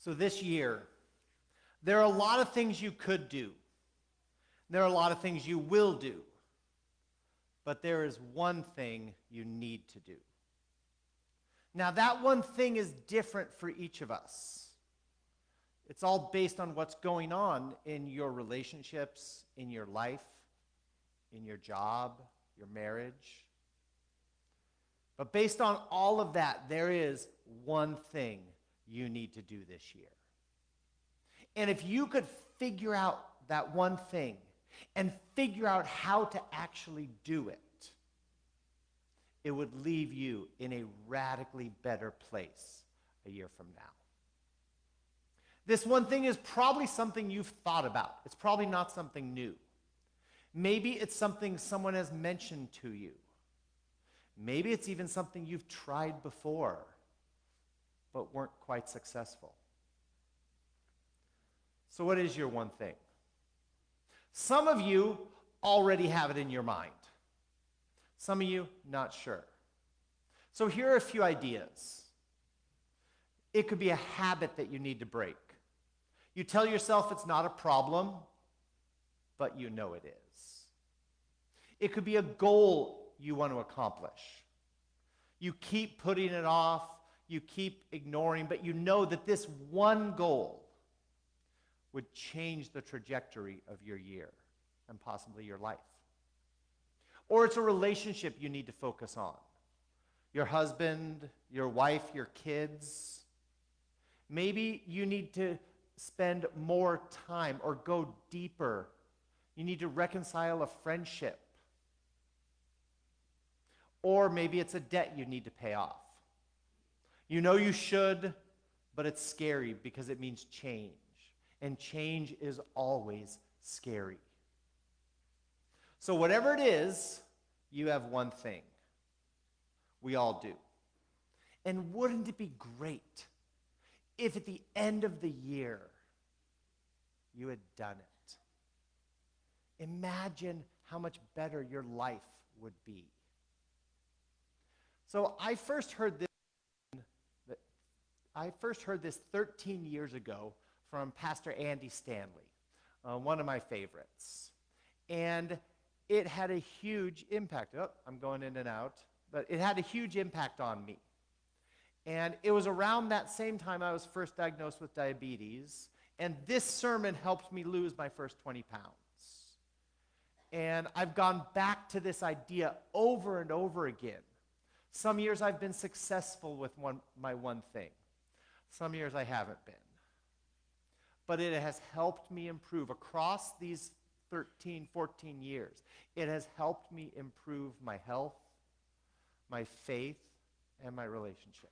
So this year, there are a lot of things you could do. There are a lot of things you will do. But there is one thing you need to do. Now, that one thing is different for each of us. It's all based on what's going on in your relationships, in your life, in your job, your marriage. But based on all of that, there is one thing you need to do this year. And if you could figure out that one thing and figure out how to actually do it, it would leave you in a radically better place a year from now. This one thing is probably something you've thought about. It's probably not something new. Maybe it's something someone has mentioned to you. Maybe it's even something you've tried before, but weren't quite successful. So what is your one thing? Some of you already have it in your mind. Some of you, not sure. So here are a few ideas. It could be a habit that you need to break. You tell yourself it's not a problem, but you know it is. It could be a goal you want to accomplish. You keep putting it off, you keep ignoring, but you know that this one goal would change the trajectory of your year and possibly your life. Or it's a relationship you need to focus on. Your husband, your wife, your kids. Maybe you need to spend more time or go deeper. You need to reconcile a friendship. Or maybe it's a debt you need to pay off. You know you should, but it's scary because it means change. And change is always scary. So whatever it is, you have one thing. We all do. And wouldn't it be great if at the end of the year you had done it? Imagine how much better your life would be. So I first heard this 13 years ago from Pastor Andy Stanley, one of my favorites. And it had a huge impact. Oh, I'm going in and out. But it had a huge impact on me. And it was around that same time I was first diagnosed with diabetes. And this sermon helped me lose my first 20 pounds. And I've gone back to this idea over and over again. Some years I've been successful with my one thing. Some years I haven't been. But it has helped me improve across these 13, 14 years. It has helped me improve my health, my faith, and my relationships.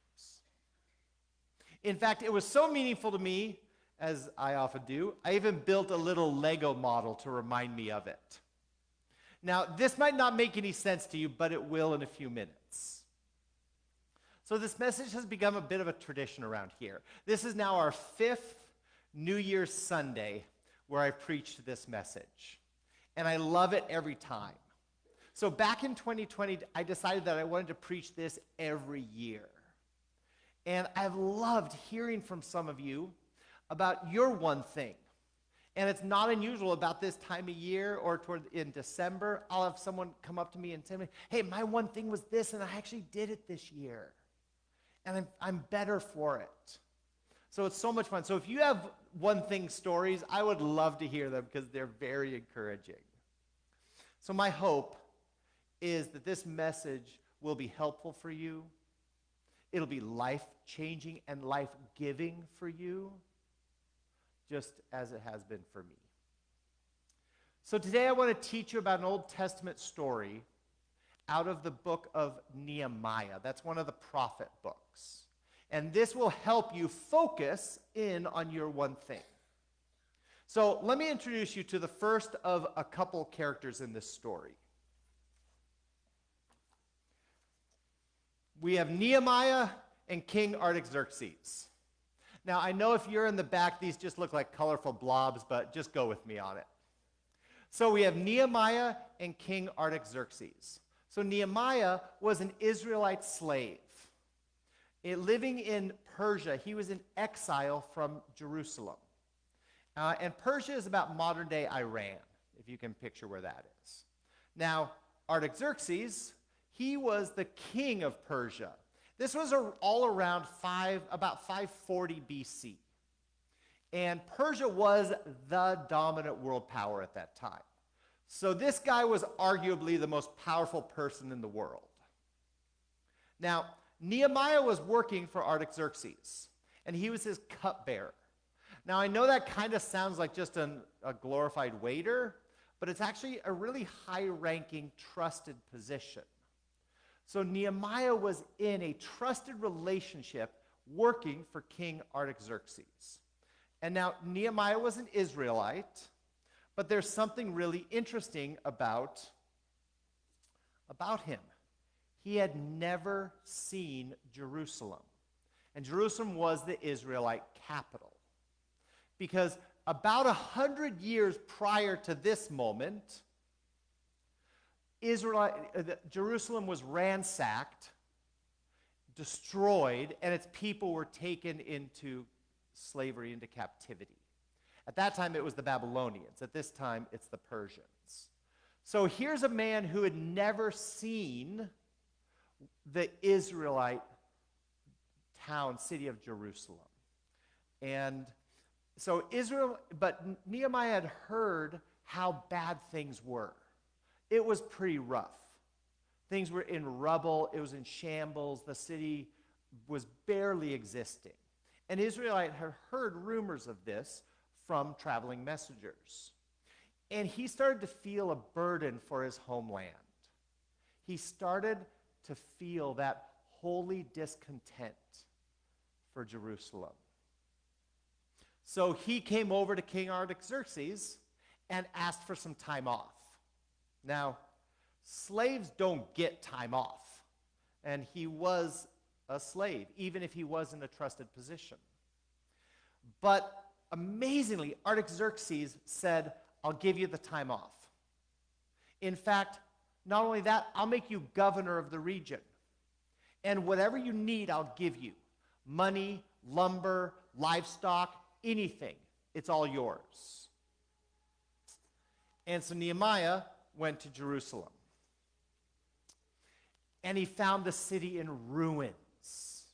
In fact, it was so meaningful to me, as I often do, I even built a little Lego model to remind me of it. Now, this might not make any sense to you, but it will in a few minutes. So this message has become a bit of a tradition around here. This is now our 5th New Year's Sunday where I preached this message. And I love it every time. So back in 2020, I decided that I wanted to preach this every year. And I've loved hearing from some of you about your one thing. And it's not unusual about this time of year or in December, I'll have someone come up to me and say, hey, my one thing was this, and I actually did it this year. And I'm better for it. So it's so much fun. So if you have one thing stories, I would love to hear them because they're very encouraging. So my hope is that this message will be helpful for you. It'll be life-changing and life-giving for you, just as it has been for me. So today I want to teach you about an Old Testament story out of the book of Nehemiah. That's one of the prophet books. And this will help you focus in on your one thing. So let me introduce you to the first of a couple characters in this story. We have Nehemiah and King Artaxerxes. Now, I know if you're in the back, these just look like colorful blobs, but just go with me on it. So we have Nehemiah and King Artaxerxes. So Nehemiah was an Israelite slave living in Persia. He was in exile from Jerusalem. And Persia is about modern-day Iran, if you can picture where that is. Now, Artaxerxes, he was the king of Persia. This was all around about 540 BC. And Persia was the dominant world power at that time. So this guy was arguably the most powerful person in the world. Now, Nehemiah was working for Artaxerxes, and he was his cupbearer. Now, I know that kind of sounds like just a glorified waiter, but it's actually a really high-ranking, trusted position. So Nehemiah was in a trusted relationship working for King Artaxerxes. And now, Nehemiah was an Israelite, but there's something really interesting about him. He had never seen Jerusalem. And Jerusalem was the Israelite capital. Because about 100 years prior to this moment, Jerusalem was ransacked, destroyed, and its people were taken into slavery, into captivity. At that time, it was the Babylonians. At this time, it's the Persians. So here's a man who had never seen the Israelite town, city of Jerusalem. And so but Nehemiah had heard how bad things were. It was pretty rough. Things were in rubble. It was in shambles. The city was barely existing. And Israelite had heard rumors of this from traveling messengers. And he started to feel a burden for his homeland. He started to feel that holy discontent for Jerusalem. So he came over to King Artaxerxes and asked for some time off. Now, slaves don't get time off. And he was a slave, even if he was in a trusted position. But amazingly, Artaxerxes said, I'll give you the time off. In fact, not only that, I'll make you governor of the region. And whatever you need, I'll give you. Money, lumber, livestock, anything. It's all yours. And so Nehemiah went to Jerusalem. And he found the city in ruins.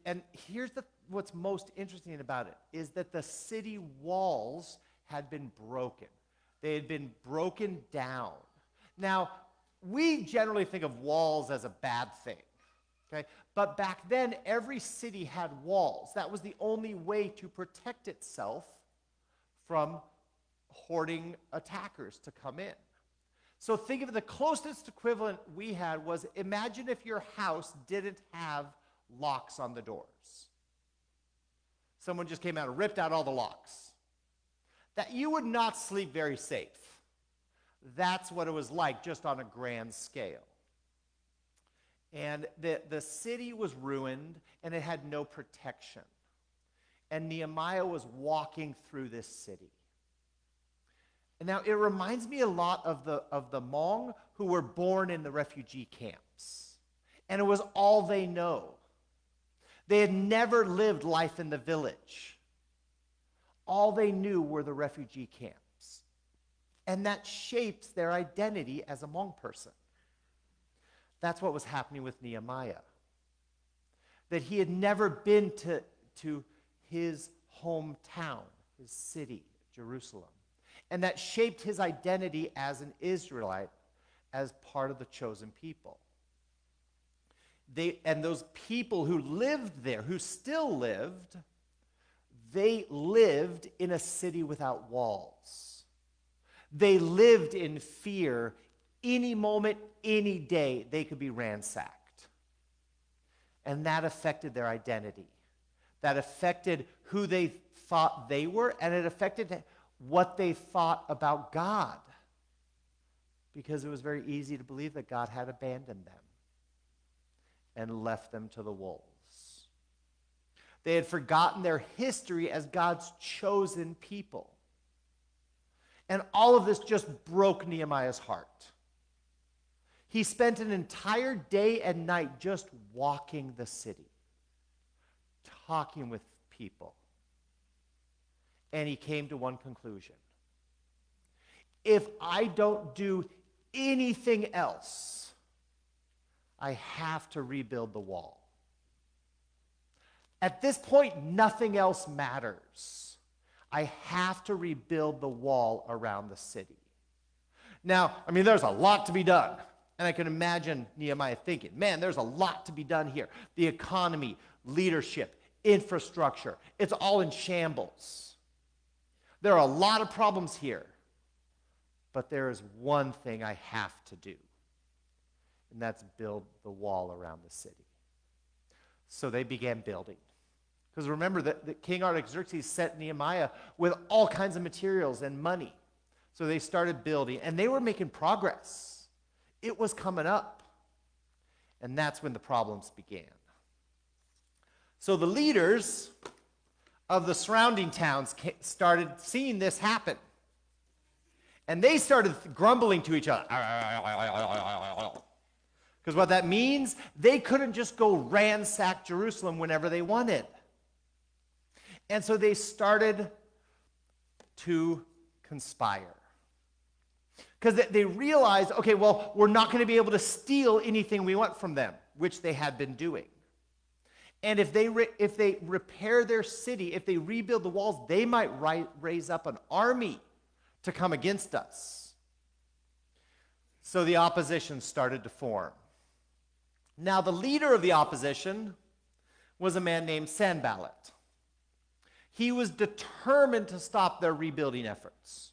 And here's what's most interesting about it, is that the city walls had been broken. They had been broken down. Now, we generally think of walls as a bad thing, okay? But back then, every city had walls. That was the only way to protect itself from hoarding attackers to come in. So think of the closest equivalent we had was, imagine if your house didn't have locks on the doors. Someone just came out and ripped out all the locks. That you would not sleep very safe. That's what it was like, just on a grand scale. And the city was ruined, and it had no protection. And Nehemiah was walking through this city. And now, it reminds me a lot of the Hmong who were born in the refugee camps. And it was all they know. They had never lived life in the village. All they knew were the refugee camps. And that shapes their identity as a Hmong person. That's what was happening with Nehemiah. That he had never been to his hometown, his city, Jerusalem. And that shaped his identity as an Israelite, as part of the chosen people. And those people who lived there, who still lived, they lived in a city without walls. They lived in fear. Any moment, any day, they could be ransacked. And that affected their identity. That affected who they thought they were, and it affected what they thought about God. Because it was very easy to believe that God had abandoned them and left them to the wolves. They had forgotten their history as God's chosen people. And all of this just broke Nehemiah's heart. He spent an entire day and night just walking the city. talking with people. And he came to one conclusion. If I don't do anything else, I have to rebuild the wall. At this point, nothing else matters. I have to rebuild the wall around the city. Now, there's a lot to be done. And I can imagine Nehemiah thinking, man, there's a lot to be done here. The economy, leadership, infrastructure, it's all in shambles. There are a lot of problems here. But there is one thing I have to do, and that's build the wall around the city. So they began building. Because remember that King Artaxerxes sent Nehemiah with all kinds of materials and money. So they started building, and they were making progress. It was coming up. And that's when the problems began. So the leaders of the surrounding towns started seeing this happen. And they started grumbling to each other. Because what that means, they couldn't just go ransack Jerusalem whenever they wanted. And so they started to conspire. Because they realized, okay, well, we're not going to be able to steal anything we want from them, which they had been doing. And if they repair their city, if they rebuild the walls, they might raise up an army to come against us. So the opposition started to form. Now, the leader of the opposition was a man named Sanballat. He was determined to stop their rebuilding efforts.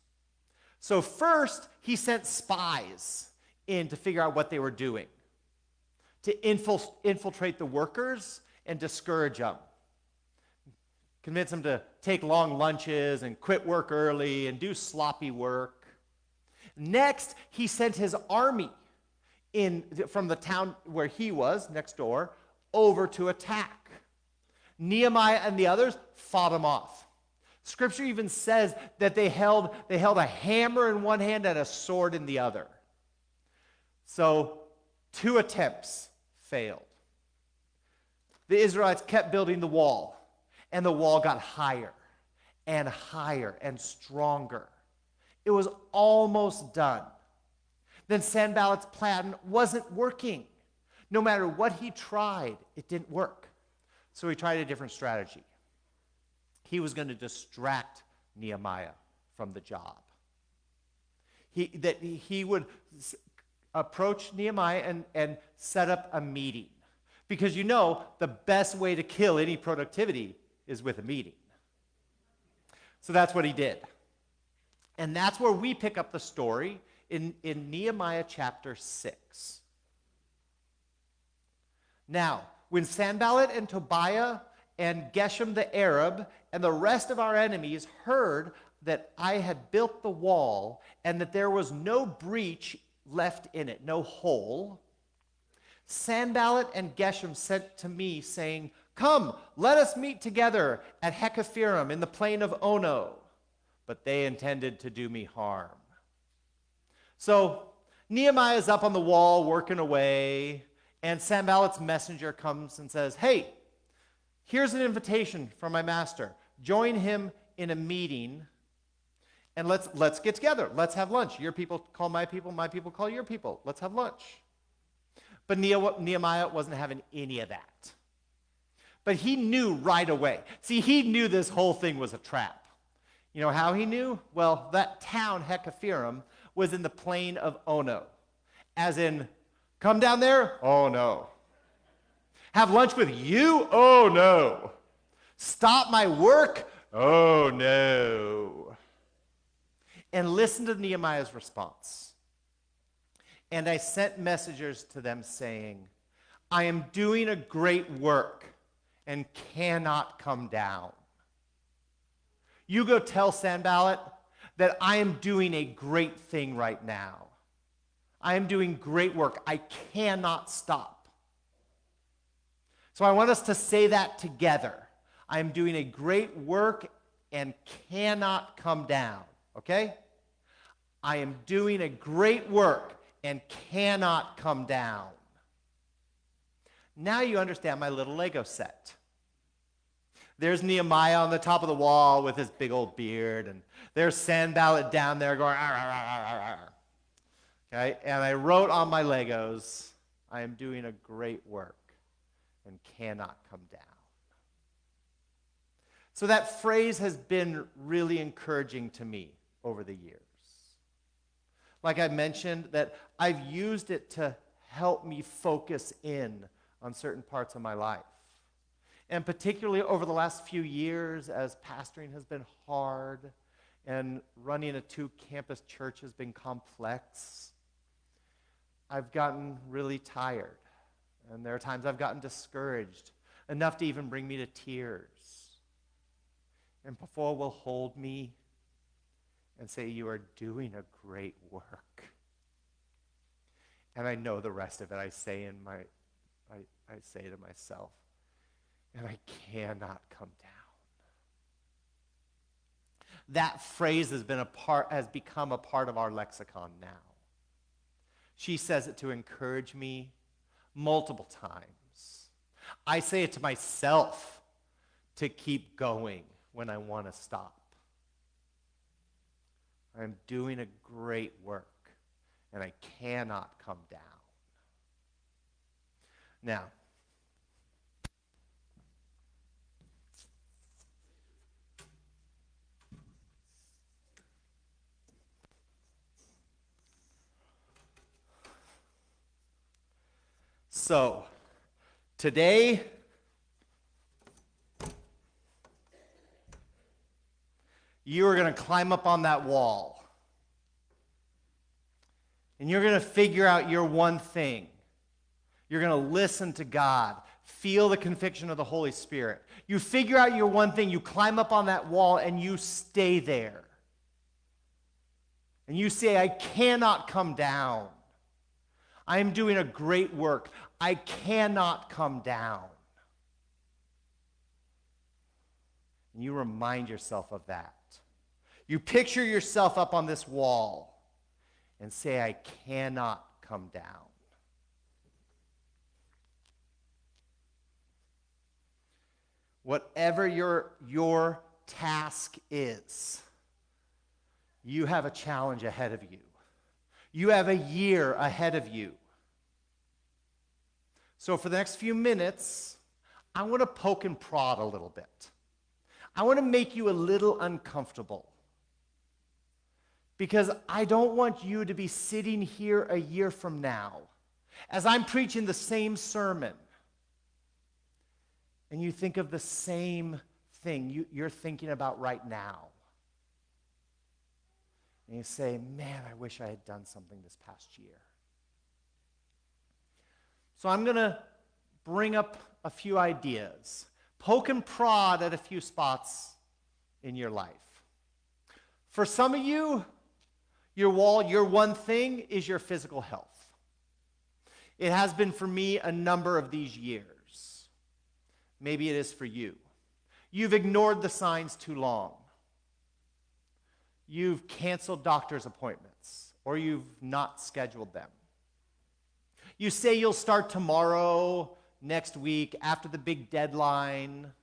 So first, he sent spies in to figure out what they were doing, to infiltrate the workers and discourage them. Convince them to take long lunches and quit work early and do sloppy work. Next, he sent his army from the town where he was, next door, over to attack. Nehemiah and the others fought him off. Scripture even says that they held a hammer in one hand and a sword in the other. So 2 attempts failed. The Israelites kept building the wall. And the wall got higher and stronger. It was almost done. Then Sanballat's plan wasn't working. No matter what he tried, it didn't work. So he tried a different strategy. He was going to distract Nehemiah from the job. He would approach Nehemiah and set up a meeting. Because the best way to kill any productivity is with a meeting. So that's what he did. And that's where we pick up the story in Nehemiah chapter 6. Now, when Sanballat and Tobiah and Geshem the Arab and the rest of our enemies heard that I had built the wall and that there was no breach left in it, no hole, Sanballat and Geshem sent to me, saying, "Come, let us meet together at Hekephirim in the plain of Ono." But they intended to do me harm. So Nehemiah is up on the wall working away, and Sanballat's messenger comes and says, "Hey, here's an invitation from my master. Join him in a meeting, and let's get together. Let's have lunch. Your people call my people call your people. Let's have lunch." But Nehemiah wasn't having any of that. But he knew right away. See, he knew this whole thing was a trap. You know how he knew? Well, that town, Hekephirim, was in the plain of Ono. As in, come down there? Oh, no. Have lunch with you? Oh, no. Stop my work? Oh, no. And listen to Nehemiah's response. "And I sent messengers to them saying, I am doing a great work and cannot come down. You go tell Sanballat that I am doing a great thing right now. I am doing great work. I cannot stop." So I want us to say that together. I am doing a great work and cannot come down. Okay? I am doing a great work and cannot come down. Now you understand my little Lego set. There's Nehemiah on the top of the wall with his big old beard, and there's Sanballat down there going, "Arr, arr, arr, arr, arr." Okay? And I wrote on my Legos, "I am doing a great work and cannot come down." So that phrase has been really encouraging to me over the years. Like I mentioned, that I've used it to help me focus in on certain parts of my life. And particularly over the last few years, as pastoring has been hard and running a 2-campus church has been complex, I've gotten really tired. And there are times I've gotten discouraged, enough to even bring me to tears. And Paul will hold me and say, "You are doing a great work." And I know the rest of it. I say to myself, and I cannot come down. That phrase has become a part of our lexicon now. She says it to encourage me multiple times. I say it to myself to keep going when I want to stop. I'm doing a great work, and I cannot come down. Now, so today, you are going to climb up on that wall. And you're going to figure out your one thing. You're going to listen to God, feel the conviction of the Holy Spirit. You figure out your one thing, you climb up on that wall, and you stay there. And you say, "I cannot come down. I am doing a great work. I cannot come down." And you remind yourself of that. You picture yourself up on this wall and say, "I cannot come down." Whatever your task is, you have a challenge ahead of you. You have a year ahead of you. So for the next few minutes, I want to poke and prod a little bit. I want to make you a little uncomfortable. Because I don't want you to be sitting here a year from now as I'm preaching the same sermon and you think of the same thing you're thinking about right now. And you say, "Man, I wish I had done something this past year." So I'm going to bring up a few ideas, poke and prod at a few spots in your life. For some of you, your one thing is your physical health. It has been for me a number of these years. Maybe it is for you. You've ignored the signs too long. You've canceled doctor's appointments, or you've not scheduled them. You say you'll start tomorrow, next week, after the big deadline,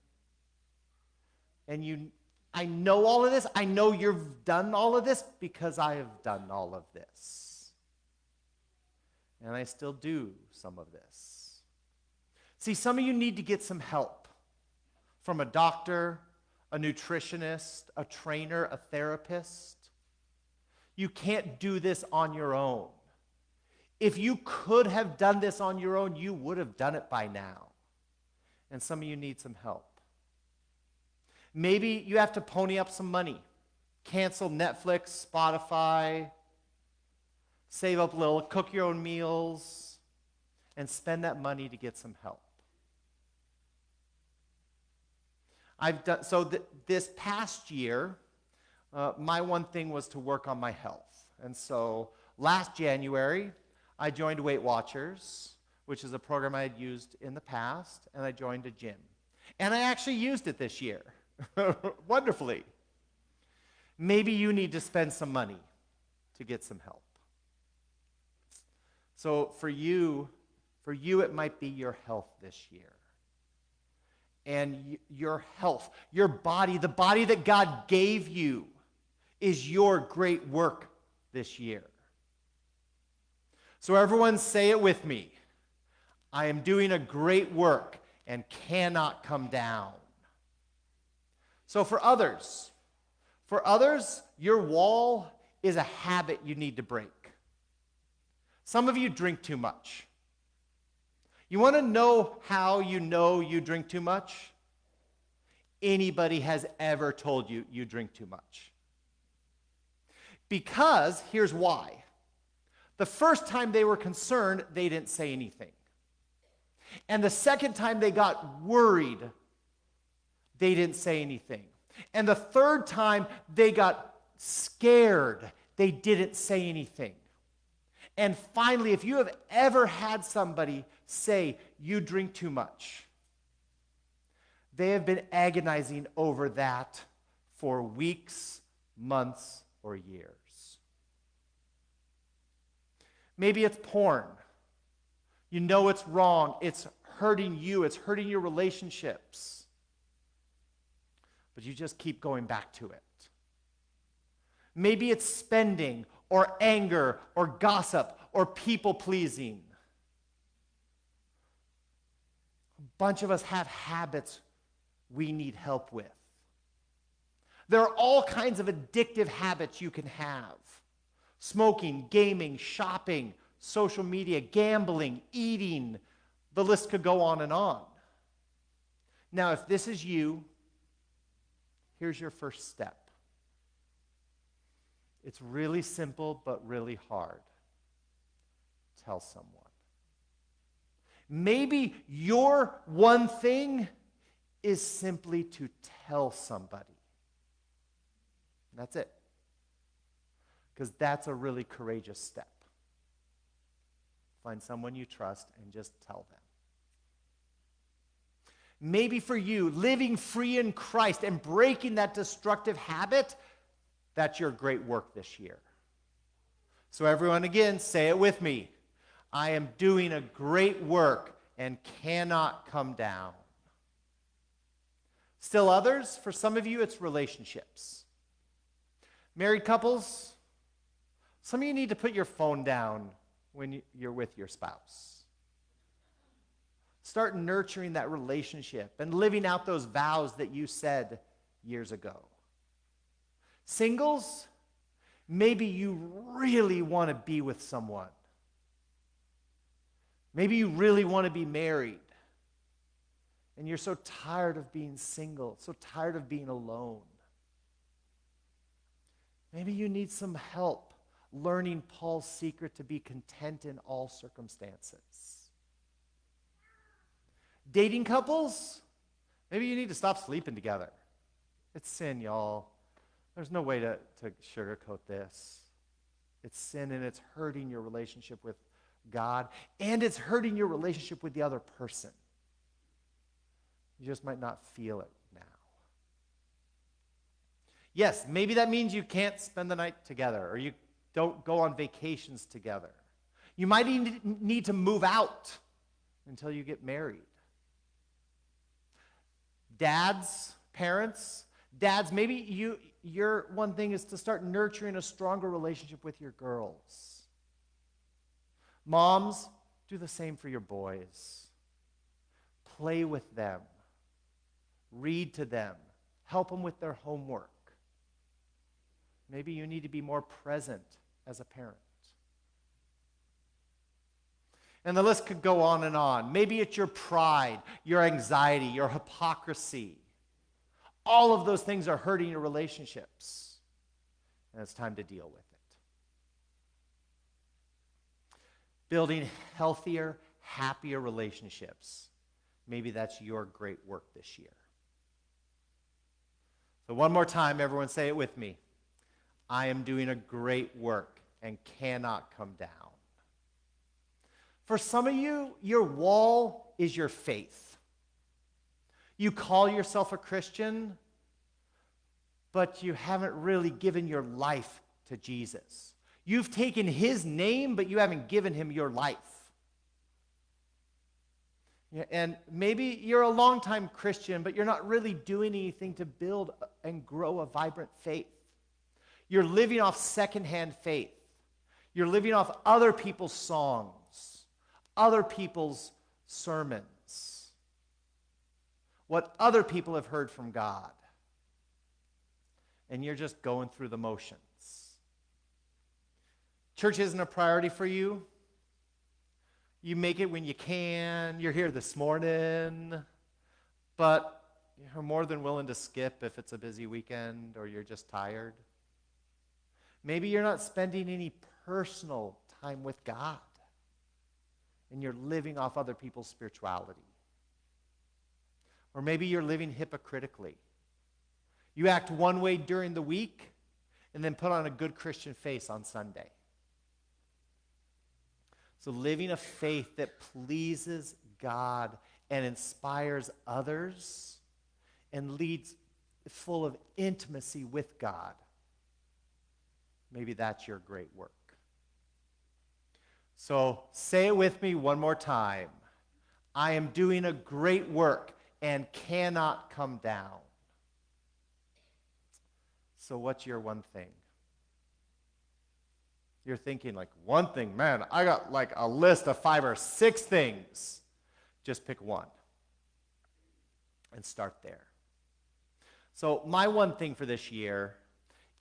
and I know all of this. I know you've done all of this because I have done all of this. And I still do some of this. See, some of you need to get some help from a doctor, a nutritionist, a trainer, a therapist. You can't do this on your own. If you could have done this on your own, you would have done it by now. And some of you need some help. Maybe you have to pony up some money. Cancel Netflix, Spotify, save up a little, cook your own meals, and spend that money to get some help. This past year, my one thing was to work on my health. And so last January, I joined Weight Watchers, which is a program I had used in the past, and I joined a gym. And I actually used it this year, wonderfully. Maybe you need to spend some money to get some help. So for you, it might be your health this year. and your health, your body, the body that God gave you, is your great work this year. So everyone say it with me. I am doing a great work and cannot come down. So for others, your wall is a habit you need to break. Some of you drink too much. You want to know how you know you drink too much? Anybody has ever told you you drink too much. Because, here's why. The first time they were concerned, they didn't say anything. And the second time they got worried, they didn't say anything. And the third time they got scared, they didn't say anything. And finally, if you have ever had somebody say, you drink too much, they have been agonizing over that for weeks, months, or years. Maybe it's porn. You know it's wrong. It's hurting you. It's hurting your relationships. But you just keep going back to it. Maybe it's spending or anger or gossip or people-pleasing. A bunch of us have habits we need help with. There are all kinds of addictive habits you can have. Smoking, gaming, shopping, social media, gambling, eating. The list could go on and on. Now, if this is you, here's your first step. It's really simple, but really hard. Tell someone. Maybe your one thing is simply to tell somebody. That's it. Because that's a really courageous step. Find someone you trust and just tell them. Maybe for you, living free in Christ and breaking that destructive habit, that's your great work this year. So everyone, again, say it with me. I am doing a great work and cannot come down. Still others, for some of you, it's relationships. Married couples, some of you need to put your phone down when you're with your spouse. Start nurturing that relationship and living out those vows that you said years ago. Singles, maybe you really want to be with someone. Maybe you really want to be married. And you're so tired of being single, so tired of being alone. Maybe you need some help learning Paul's secret to be content in all circumstances. Dating couples, maybe you need to stop sleeping together. It's sin, y'all. There's no way to sugarcoat this. It's sin, and it's hurting your relationship with God, and it's hurting your relationship with the other person. You just might not feel it now. Yes, maybe that means you can't spend the night together, or you don't go on vacations together. You might need to move out until you get married. Dads, parents, maybe your one thing is to start nurturing a stronger relationship with your girls. Moms, do the same for your boys. Play with them. Read to them. Help them with their homework. Maybe you need to be more present as a parent. And the list could go on and on. Maybe it's your pride, your anxiety, your hypocrisy. All of those things are hurting your relationships. And it's time to deal with it. Building healthier, happier relationships. Maybe that's your great work this year. So one more time, everyone say it with me. I am doing a great work and cannot come down. For some of you, your wall is your faith. You call yourself a Christian, but you haven't really given your life to Jesus. You've taken his name, but you haven't given him your life. Yeah, and maybe you're a longtime Christian, but you're not really doing anything to build and grow a vibrant faith. You're living off secondhand faith. You're living off other people's songs, other people's sermons, what other people have heard from God. And you're just going through the motions. Church isn't a priority for you. You make it when you can. You're here this morning, but you're more than willing to skip if it's a busy weekend or you're just tired. Maybe you're not spending any personal time with God, and you're living off other people's spirituality. Or maybe you're living hypocritically. You act one way during the week and then put on a good Christian face on Sunday. So living a faith that pleases God and inspires others and leads full of intimacy with God. Maybe that's your great work. So say it with me one more time. I am doing a great work and cannot come down. So what's your one thing? You're thinking like, one thing, man, I got like a list of 5 or 6 things. Just pick one and start there. So my one thing for this year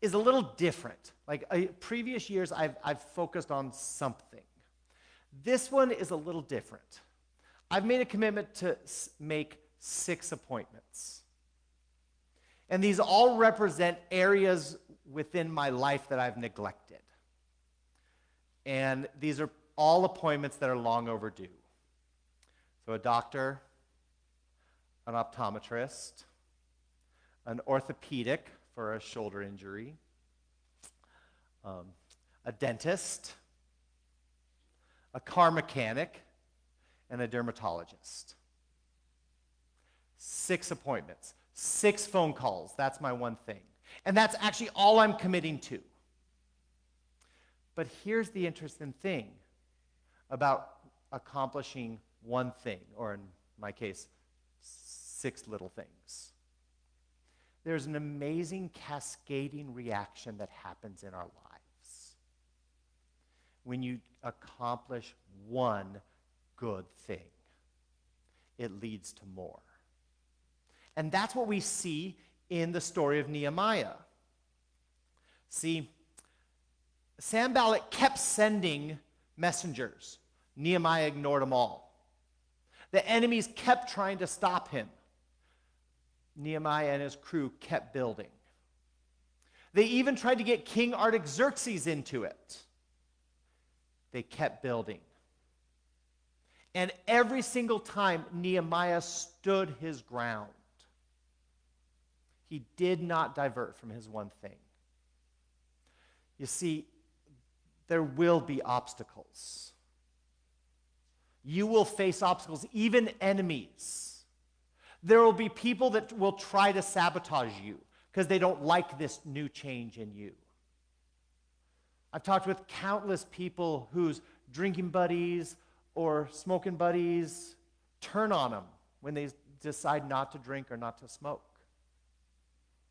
is a little different. Like previous years, I've focused on something. This one is a little different. I've made a commitment to make 6 appointments. And these all represent areas within my life that I've neglected. And these are all appointments that are long overdue. So a doctor, an optometrist, an orthopedic for a shoulder injury, a dentist, a car mechanic, and a dermatologist. 6 appointments, 6 phone calls. That's my one thing. And that's actually all I'm committing to. But here's the interesting thing about accomplishing one thing, or in my case, 6 little things. There's an amazing cascading reaction that happens in our lives when you accomplish one good thing. It leads to more. And that's what we see in the story of Nehemiah. See, Sanballat kept sending messengers. Nehemiah ignored them all. The enemies kept trying to stop him. Nehemiah and his crew kept building. They even tried to get King Artaxerxes into it. They kept building. And every single time, Nehemiah stood his ground. He did not divert from his one thing. You see, there will be obstacles. You will face obstacles, even enemies. There will be people that will try to sabotage you because they don't like this new change in you. I've talked with countless people whose drinking buddies or smoking buddies turn on them when they decide not to drink or not to smoke.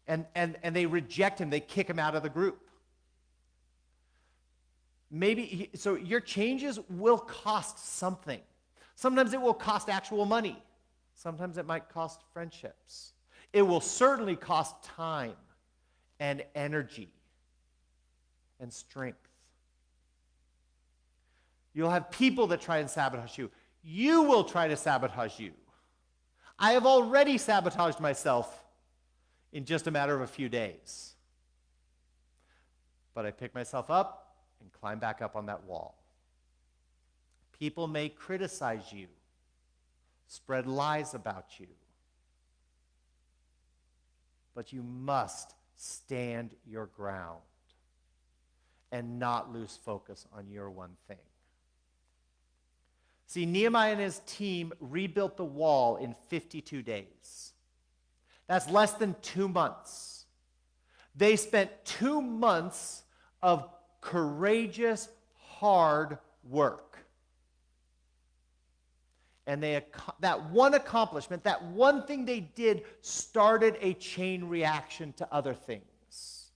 And they reject him. They kick him out of the group. So your changes will cost something. Sometimes it will cost actual money. Sometimes it might cost friendships. It will certainly cost time and energy and strength. You'll have people that try and sabotage you. You will try to sabotage you. I have already sabotaged myself in just a matter of a few days. But I pick myself up and climb back up on that wall. People may criticize you, spread lies about you, but you must stand your ground and not lose focus on your one thing. See, Nehemiah and his team rebuilt the wall in 52 days. That's less than 2 months. They spent 2 months of courageous, hard work. And that one accomplishment, that one thing they did started a chain reaction to other things.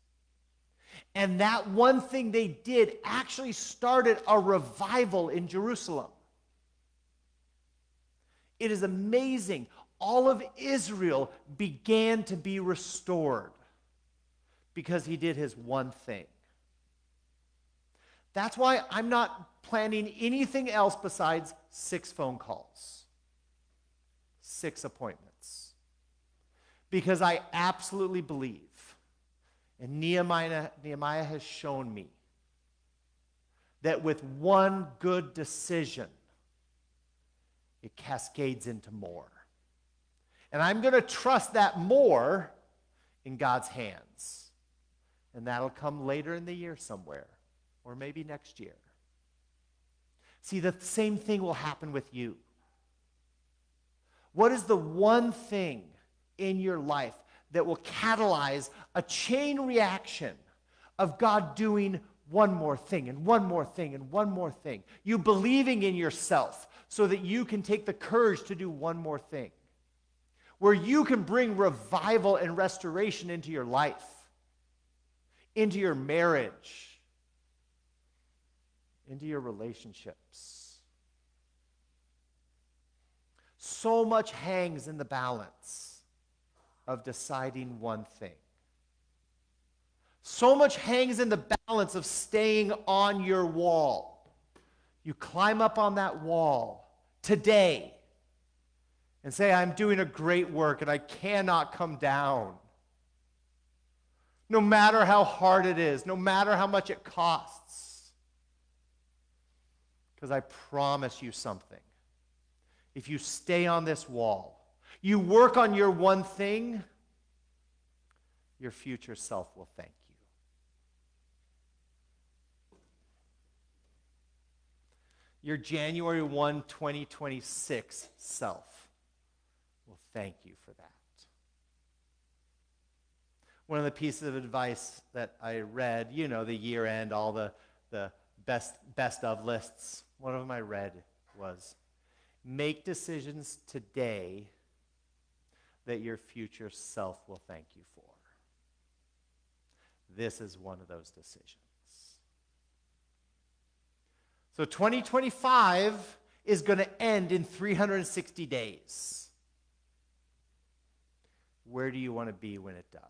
And that one thing they did actually started a revival in Jerusalem. It is amazing. All of Israel began to be restored because he did his one thing. That's why I'm not planning anything else besides 6 phone calls, 6 appointments. Because I absolutely believe, and Nehemiah has shown me, that with one good decision, it cascades into more. And I'm going to trust that more in God's hands. And that'll come later in the year somewhere, or maybe next year. See, the same thing will happen with you. What is the one thing in your life that will catalyze a chain reaction of God doing one more thing and one more thing and one more thing? You believing in yourself so that you can take the courage to do one more thing. Where you can bring revival and restoration into your life, into your marriage, into your relationships. So much hangs in the balance of deciding one thing. So much hangs in the balance of staying on your wall. You climb up on that wall today and say, I'm doing a great work and I cannot come down. No matter how hard it is, no matter how much it costs. Because I promise you something. If you stay on this wall, you work on your one thing, your future self will thank you. Your January 1, 2026 self will thank you for that. One of the pieces of advice that I read, you know, the year end, all the best of lists, one of them I read was, make decisions today that your future self will thank you for. This is one of those decisions. So 2025 is going to end in 360 days. Where do you want to be when it does?